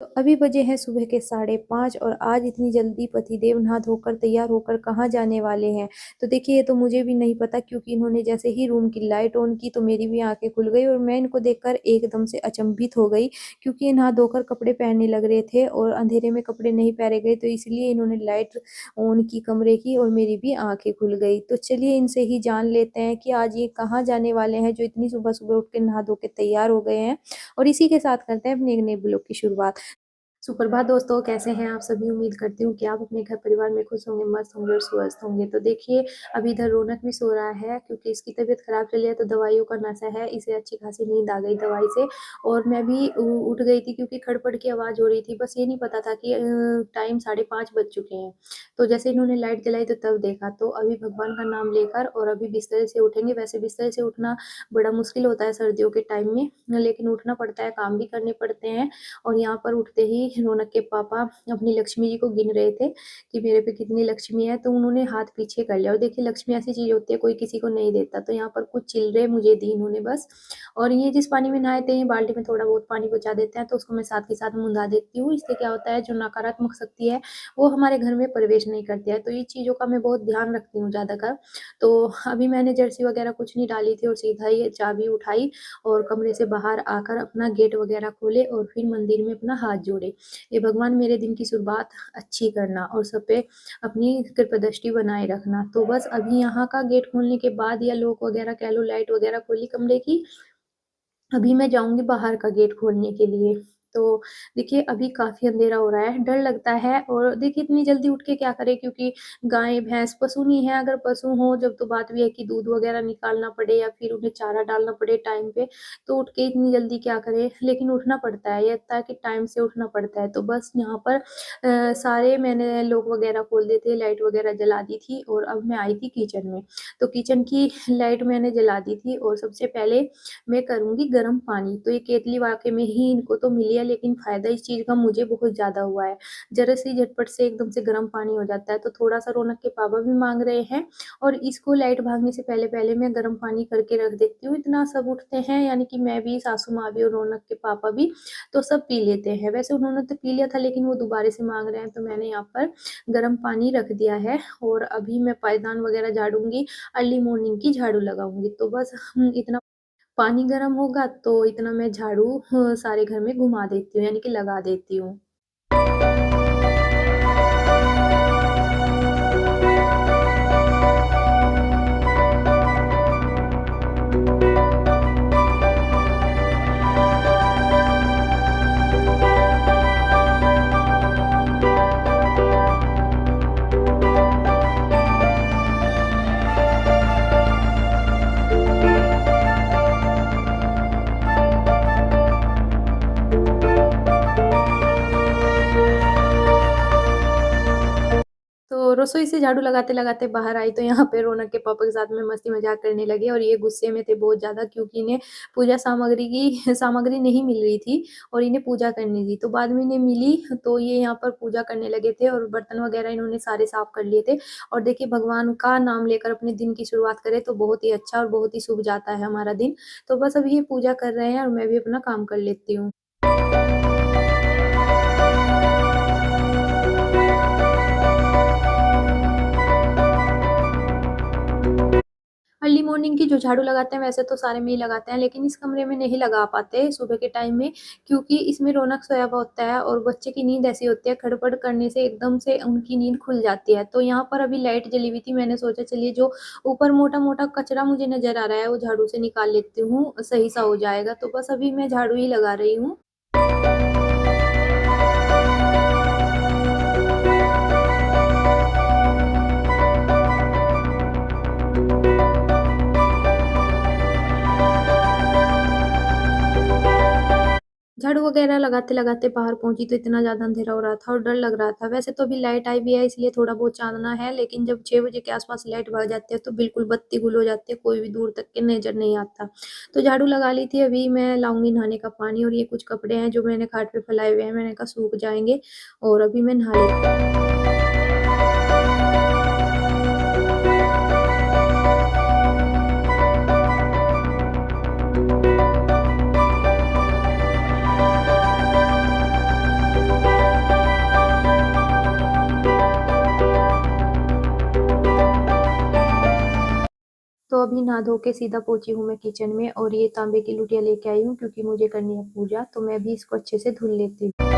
तो अभी बजे हैं सुबह के 5:30 और आज इतनी जल्दी पतिदेव नहा धोकर तैयार होकर कहाँ जाने वाले हैं। तो देखिए ये तो मुझे भी नहीं पता क्योंकि इन्होंने जैसे ही रूम की लाइट ऑन की तो मेरी भी आँखें खुल गई और मैं इनको देखकर एकदम से अचंभित हो गई क्योंकि ये नहा धोकर कपड़े पहनने लग रहे थे और अंधेरे में कपड़े नहीं पहने गए तो इसलिए इन्होंने लाइट ऑन की कमरे की और मेरी भी आँखें खुल गई। तो चलिए इनसे ही जान लेते हैं कि आज ये कहाँ जाने वाले हैं जो इतनी सुबह-सुबह उठ के नहा धो के तैयार हो गए हैं और इसी के साथ करते हैं अपने एक नए ब्लॉग की शुरुआत। सुप्रभात दोस्तों, कैसे हैं आप सभी? उम्मीद करती हूँ कि आप अपने घर परिवार में खुश होंगे, मस्त होंगे और स्वस्थ होंगे। तो देखिए, अभी इधर रौनक भी सो रहा है क्योंकि इसकी तबीयत खराब चली है तो दवाइयों का नशा है, इसे अच्छी खासी नींद आ गई दवाई से और मैं भी उठ गई थी क्योंकि खड़पड़ की आवाज़ हो रही थी। बस ये नहीं पता था कि टाइम 5:30 बज चुके हैं। तो जैसे इन्होंने लाइट जलाई तो तब देखा, तो अभी भगवान का नाम लेकर और अभी बिस्तर से उठेंगे। वैसे बिस्तर से उठना बड़ा मुश्किल होता है सर्दियों के टाइम में, लेकिन उठना पड़ता है, काम भी करने पड़ते हैं। और यहाँ पर उठते ही रौनक के पापा अपनी लक्ष्मी जी को गिन रहे थे कि मेरे पे कितनी लक्ष्मी है, तो उन्होंने हाथ पीछे कर लिया और देखिए लक्ष्मी ऐसी चीज़ होती है कोई किसी को नहीं देता, तो यहाँ पर कुछ चिल्लरे मुझे दी इन्होंने बस। और ये जिस पानी में नहाए थे, ये बाल्टी में थोड़ा बहुत पानी बचा देते हैं, तो उसको मैं साथ के साथ मुँधा देती हूँ। इससे क्या होता है जो नकारात्मक शक्ति है, वो हमारे घर में प्रवेश नहीं करती है, तो ये चीज़ों का मैं बहुत ध्यान रखती हूँ ज़्यादातर। तो अभी मैंने जर्सी वगैरह कुछ नहीं डाली थी और सीधा ही चाबी उठाई और कमरे से बाहर आकर अपना गेट वगैरह खोले और फिर मंदिर में अपना हाथ जोड़े। ये भगवान मेरे दिन की शुरुआत अच्छी करना और सब पे अपनी कृपा दृष्टि बनाए रखना। तो बस अभी यहाँ का गेट खोलने के बाद या लॉक वगैरह कह लो, लाइट वगैरह खोली कमरे की, अभी मैं जाऊँगी बाहर का गेट खोलने के लिए। तो देखिए अभी काफ़ी अंधेरा हो रहा है, डर लगता है और देखिए इतनी जल्दी उठ के क्या करें क्योंकि गाय, भैंस, पशु नहीं है। अगर पशु हो जब तो बात भी है कि दूध वग़ैरह निकालना पड़े या फिर उन्हें चारा डालना पड़े टाइम पे, तो उठ के इतनी जल्दी क्या करें? लेकिन उठना पड़ता है, ये लगता है कि टाइम से उठना पड़ता है। तो बस यहाँ पर सारे मैंने लॉक वग़ैरह खोल दिए थे, लाइट वग़ैरह जला दी थी और अब मैं आई थी किचन में। तो किचन की लाइट मैंने जला दी थी और सबसे पहले मैं करूँगी गर्म पानी। तो ये केतली वाक़ई में ही इनको तो मिली है लेकिन फ़ायदा इस चीज़ का मुझे बहुत ज़्यादा हुआ है। ज़रा सी झटपट से एकदम से गर्म पानी हो जाता है, तो थोड़ा-सा रौनक के पापा भी माँग रहे हैं और इसको लाइट भागने से पहले-पहले मैं गर्म पानी करके रख देती हूँ। इतना सब उठते हैं यानी कि मैं भी, सासू माँ भी और रौनक के पापा भी, तो सब पी लेते हैं। वैसे उन्होंने तो पी लिया था लेकिन वो दोबारा से माँग रहे हैं, तो मैंने यहाँ पर गर्म पानी रख दिया है और अभी मैं पायदान वग़ैरह झाड़ूँगी, अर्ली मॉर्निंग की झाड़ू लगाऊँगी। तो बस इतना पानी गर्म होगा तो इतना मैं झाड़ू सारे घर में घुमा देती हूँ यानी कि लगा देती हूँ। तो रसोई से झाड़ू लगाते-लगाते बाहर आई तो यहाँ पे रौनक के पापा के साथ में मस्ती मज़ाक करने लगे और ये गुस्से में थे बहुत ज़्यादा क्योंकि इन्हें पूजा सामग्री की सामग्री नहीं मिल रही थी और इन्हें पूजा करनी थी। तो बाद में इन्हें मिली तो ये यहाँ पर पूजा करने लगे थे और बर्तन वग़ैरह इन्होंने सारे साफ़ कर लिए थे और देखिए भगवान का नाम लेकर अपने दिन की शुरुआत करें तो बहुत ही अच्छा और बहुत ही शुभ जाता है हमारा दिन। तो बस अभी ये पूजा कर रहे हैं और मैं भी अपना काम कर लेती हूँ। अर्ली मॉर्निंग की जो झाड़ू लगाते हैं वैसे तो सारे में ही लगाते हैं, लेकिन इस कमरे में नहीं लगा पाते सुबह के टाइम में क्योंकि इसमें रौनक सोया हुआ होता है और बच्चे की नींद ऐसी होती है खड़बड़ करने से एकदम से उनकी नींद खुल जाती है। तो यहाँ पर अभी लाइट जली हुई थी, मैंने सोचा चलिए जो ऊपर मोटा-मोटा कचरा मुझे नज़र आ रहा है वो झाड़ू से निकाल लेती हूँ, सही सा हो जाएगा। तो बस अभी मैं झाड़ू ही लगा रही हूँ। झाड़ू वगैरह लगाते-लगाते बाहर पहुँची तो इतना ज़्यादा अंधेरा हो रहा था और डर लग रहा था। वैसे तो अभी लाइट आई भी है इसलिए थोड़ा बहुत चाँदना है, लेकिन जब 6 बजे के आस-पास लाइट भाग जाती है तो बिल्कुल बत्ती गुल हो जाती है, कोई भी दूर तक के नज़र नहीं आता। तो झाड़ू लगा ली थी, अभी मैं लाऊँगी नहाने का पानी और ये कुछ कपड़े हैं जो मैंने खाट पे फैलाए हुए हैं, मैंने कहा सूख जाएँगे और अभी मैं नहा लेती हूँ। तो अभी नहा धो के सीधा पहुंची हूँ मैं किचन में, और ये तांबे की लुटिया लेके आई हूँ क्योंकि मुझे करनी है पूजा। तो मैं भी इसको अच्छे से धुल लेती हूँ।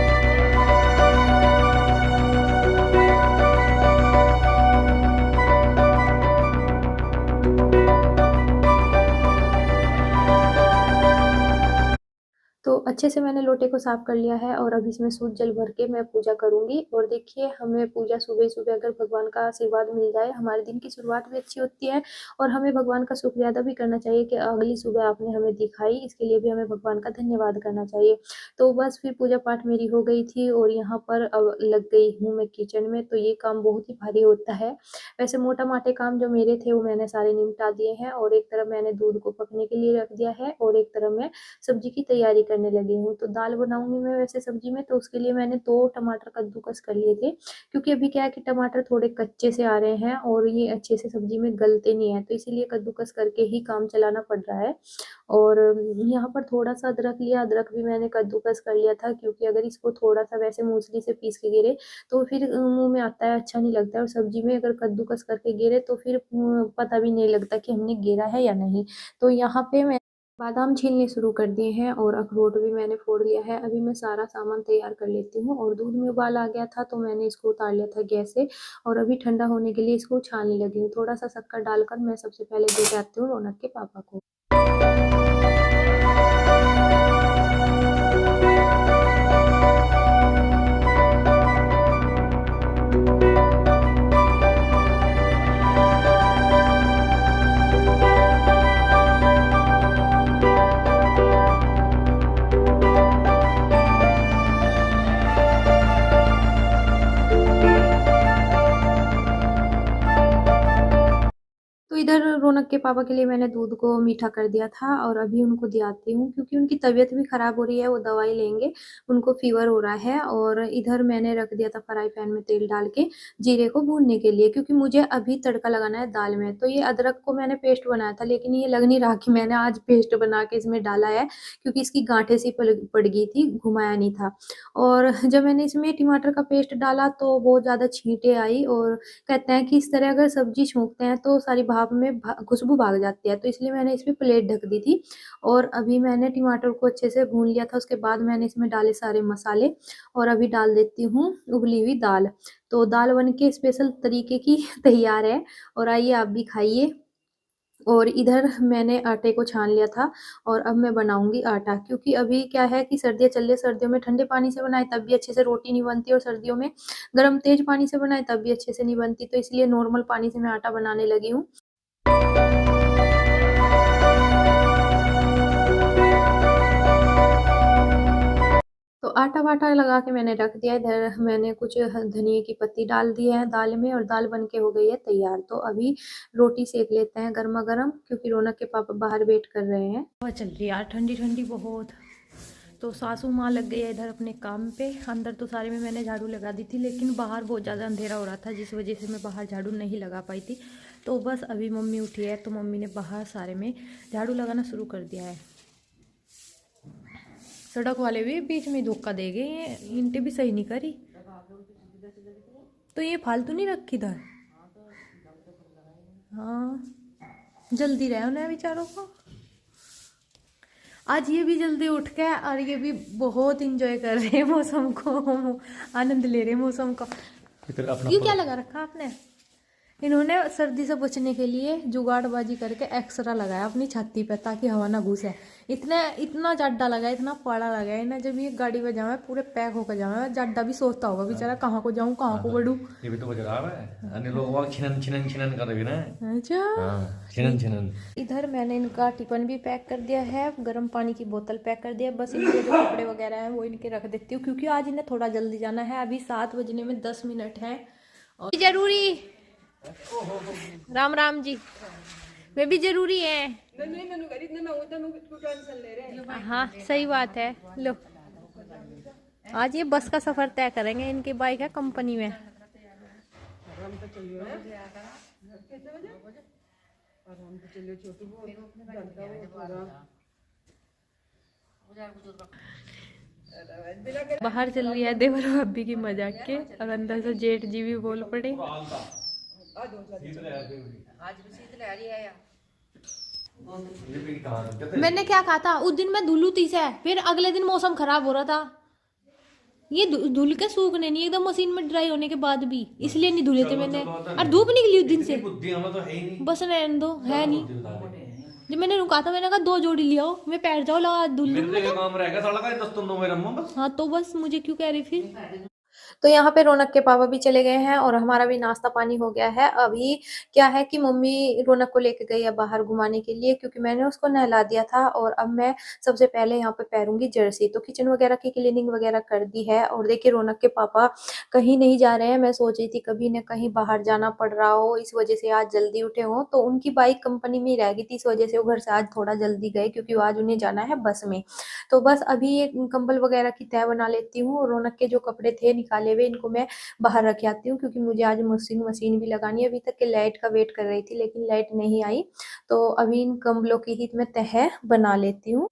तो अच्छे से मैंने लोटे को साफ कर लिया है, और अब इसमें शुद्ध जल भर के मैं पूजा करूंगी। और देखिए, हमें पूजा सुबह सुबह अगर भगवान का आशीर्वाद मिल जाए, हमारे दिन की शुरुआत भी अच्छी होती है। और हमें भगवान का शुक्रिया अदा भी करना चाहिए कि अगली सुबह आपने हमें दिखाई, इसके लिए भी हमें भगवान का धन्यवाद करना चाहिए। तो बस फिर पूजा पाठ मेरी हो गई थी, और यहाँ पर अब लग गई हूँ मैं किचन में। तो ये काम बहुत ही भारी होता है। वैसे मोटा माटे काम जो मेरे थे वो मैंने सारे निपटा दिए हैं, और एक तरफ मैंने दूध को पकने के लिए रख दिया है, और एक तरफ मैं सब्जी की तैयारी करने लगी हूँ। तो दाल बनाऊंगी मैं वैसे सब्जी में, तो उसके लिए मैंने 2 टमाटर कद्दूकस कर लिए थे, क्योंकि अभी क्या है कि टमाटर थोड़े कच्चे से आ रहे हैं और ये अच्छे से सब्जी में गलते नहीं है, तो इसीलिए कद्दूकस करके ही काम चलाना पड़ रहा है। और यहाँ पर थोड़ा सा अदरक लिया, अदरक भी मैंने कद्दूकस कर लिया था, क्योंकि अगर इसको थोड़ा सा वैसे मूसली से पीस के गिरे तो फिर मुंह में आता है, अच्छा नहीं लगता है। और सब्जी में अगर कद्दूकस करके गिरे तो फिर पता भी नहीं लगता कि हमने गिरा है या नहीं। तो यहाँ पे मैं बादाम छीलने शुरू कर दिए हैं, और अखरोट भी मैंने फोड़ लिया है। अभी मैं सारा सामान तैयार कर लेती हूँ। और दूध में उबाल आ गया था तो मैंने इसको उतार लिया था गैस से, और अभी ठंडा होने के लिए इसको छानने लगी हूँ। थोड़ा सा शक्कर डालकर मैं सबसे पहले दे के आती हूँ रौनक के पापा को। तो इधर रौनक के पापा के लिए मैंने दूध को मीठा कर दिया था, और अभी उनको दिलाती हूँ क्योंकि उनकी तबीयत भी खराब हो रही है, वो दवाई लेंगे, उनको फीवर हो रहा है। और इधर मैंने रख दिया था फ्राई पैन में तेल डाल के जीरे को भूनने के लिए, क्योंकि मुझे अभी तड़का लगाना है दाल में। तो ये अदरक को मैंने पेस्ट बनाया था, लेकिन ये लग नहीं रहा कि मैंने आज पेस्ट बना के इसमें डाला है, क्योंकि इसकी गांठें सी पड़ गई थी, घुमाया नहीं था। और जब मैंने इसमें टमाटर का पेस्ट डाला तो बहुत ज़्यादा छींटे आई, और कहते हैं कि इस तरह अगर सब्जी छोंकते हैं तो सारी भाप में खुशबू भाग जाती है, तो इसलिए मैंने इसमें प्लेट ढक दी थी। और अभी मैंने टमाटर को अच्छे से भून लिया था, उसके बाद मैंने इसमें डाले सारे मसाले, और अभी डाल देती हूँ उबली हुई दाल। तो दाल बन के स्पेशल तरीके की तैयार है, और आइए आप भी खाइए। और इधर मैंने आटे को छान लिया था, और अब मैं बनाऊंगी आटा, क्योंकि अभी क्या है कि सर्दियाँ चल रही, सर्दियों में ठंडे पानी से बनाए तब भी अच्छे से रोटी नहीं बनती, और सर्दियों में गर्म तेज पानी से बनाए तब भी अच्छे से नहीं बनती। तो इसलिए नॉर्मल पानी से मैं आटा बनाने लगी हूँ। तो आटा वाटा लगा के मैंने रख दिया। इधर मैंने कुछ धनिए की पत्ती डाल दी है दाल में, और दाल बन के हो गई है तैयार। तो अभी रोटी सेक लेते हैं गर्मा गर्म, क्योंकि रौनक के पापा बाहर वेट कर रहे हैं। हवा चल रही है यार, ठंडी ठंडी बहुत। तो सासू माँ लग गई है इधर अपने काम पे। अंदर तो सारे में मैंने झाड़ू लगा दी थी, लेकिन बाहर बहुत ज़्यादा अंधेरा हो रहा था, जिस वजह से मैं बाहर झाड़ू नहीं लगा पाई थी। तो बस अभी मम्मी उठी है, तो मम्मी ने बाहर सारे में झाड़ू लगाना शुरू कर दिया है। सड़क वाले भी बीच में धोखा दे गए, ये ईंटें भी सही नहीं करी। तो ये फालतू नहीं रखी इधर। हाँ, जल्दी रहे उन्हें बेचारों को। आज ये भी जल्दी उठ के, और ये भी बहुत इंजॉय कर रहे हैं मौसम को, आनंद ले रहे हैं मौसम का। ये क्या लगा रखा आपने? इन्होंने सर्दी से बचने के लिए जुगाड़बाजी करके एक्स्ट्रा लगाया अपनी छाती पे, ताकि हवा ना घुसे। इतना जाड्डा लगा, इतना पाड़ा लगा इन्हें। जब ये गाड़ी में जावे पूरे पैक होकर जावे, जाड्डा भी सोचता होगा बेचारा, कहाँ को जाऊँ कहाँ को बढ़ूं। ये भी तो बज रहा है, अन्य लोग वहाँ छिनन छिनन छिनन कर रहे हैं। अच्छा, छिनन छिनन। इधर मैंने इनका टिफिन भी पैक कर दिया है, गर्म पानी की बोतल पैक कर दिया है। बस इनके जो कपड़े वगैरह हैं वो इनके रख देती हूँ, क्योंकि आज इन्हें थोड़ा जल्दी जाना है। अभी 7 बजने में 10 मिनट है, और जरूरी राम राम जी वे भी जरूरी है। हाँ सही बात है। लो, आज ये बस का सफर तय करेंगे, इनकी बाइक है कंपनी में। बाहर चल रही है देवर भाभी की मजाक के, और अंदर से जेठ जी भी बोल पड़े। आज भी शीत लहरी है यार। ये भी कहाँ रखे थे? मैंने क्या कहा था उस दिन, मैं धुलू थी से, फिर अगले दिन मौसम खराब हो रहा था। ये धुल के सूखने नहीं, एकदम मशीन में ड्राई होने के बाद भी, इसलिए नहीं धुले थे चलो मैंने। चलो होता और नहीं। धूप निकली उस दिन इतनी से। बुद्धि हमें तो है ही नहीं। बस रहने दो, है ज्यादा नहीं। बुद्धि बता दे। जब मैंने रुका था, मैंने कहा 2 जोड़ी ले आओ, मैं पैर जाओ लगा धुल मेरे दूंगी तो मैं ये तो। काम रहेगा साला का 10 तुम दो मेरे अम्मा बस। हाँ तो बस मुझे क्यों कह रही फिर। तो यहाँ पे रौनक के पापा भी चले गए हैं और हमारा भी नाश्ता पानी हो गया है। अभी क्या है कि मम्मी रौनक को लेके गई है बाहर घुमाने के लिए, क्योंकि मैंने उसको नहला दिया था और अब मैं सबसे पहले यहाँ पे पैरूंगी जर्सी। तो किचन वगैरह की क्लीनिंग वगैरह कर दी है। और देखिए रौनक के पापा कहीं नहीं जा रहे हैं। मैं सोच रही थी कभी न कहीं बाहर जाना पड़ रहा हो, इस वजह से आज जल्दी उठे हो। तो उनकी बाइक कंपनी में ही रह गई थी, इस वजह से वो घर से आज थोड़ा जल्दी गए, क्योंकि आज उन्हें जाना है बस में। तो बस अभी ये कंबल वगैरह की तह बना लेती हूँ और रौनक के जो कपड़े थे निकाले हुए, इनको मैं बाहर रख आती हूँ, क्योंकि मुझे आज मशीन भी लगानी है। अभी तक के लाइट का वेट कर रही थी, लेकिन लाइट नहीं आई। तो अभी इन कंबलों की ही मैं तह बना लेती हूँ।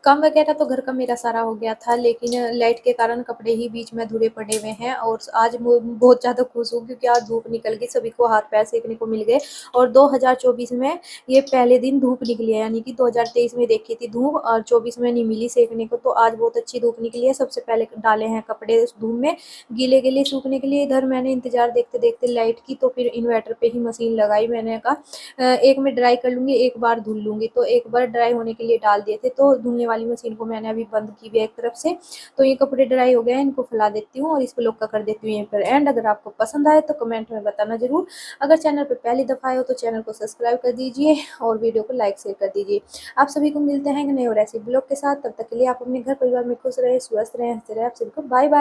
काम वगैरह तो घर का मेरा सारा हो गया था, लेकिन लाइट के कारण कपड़े ही बीच में अधूरे पड़े हुए हैं। और आज बहुत ज़्यादा खुश हूँ, क्योंकि आज धूप निकल गई, सभी को हाथ पैर सेकने को मिल गए। और 2024 में ये पहले दिन धूप निकली है, यानी कि 2023 में देखी थी धूप और 24 में नहीं मिली सेकने को। तो आज बहुत अच्छी धूप निकली है। सबसे पहले डाले हैं कपड़े उस धूप में गीले गीले सूखने के लिए। इधर मैंने इंतजार देखते देखते लाइट की, तो फिर इन्वर्टर पे ही मशीन लगाई। मैंने कहा एक में ड्राई कर लूँगी, एक बार धुल लूँगी। तो एक बार ड्राई होने के लिए डाल दिए थे, तो धुलने वाली मशीन को मैंने अभी बंद की हुई है एक तरफ से। तो ये कपड़े ड्राई हो गए हैं, इनको फैला देती हूँ और इसको लोग का कर देती हूँ यहीं पर एंड। अगर आपको पसंद आए तो कमेंट में बताना जरूर। अगर चैनल पर पहली दफ़ा आए हो तो चैनल को सब्सक्राइब कर दीजिए और वीडियो को लाइक शेयर कर दीजिए। आप सभी को मिलते हैं नए और ऐसे ब्लॉग के साथ। तब तक के लिए आप अपने घर परिवार में खुश रहे, स्वस्थ रहे, हंसते रहे। आप सभी को बाय बाय।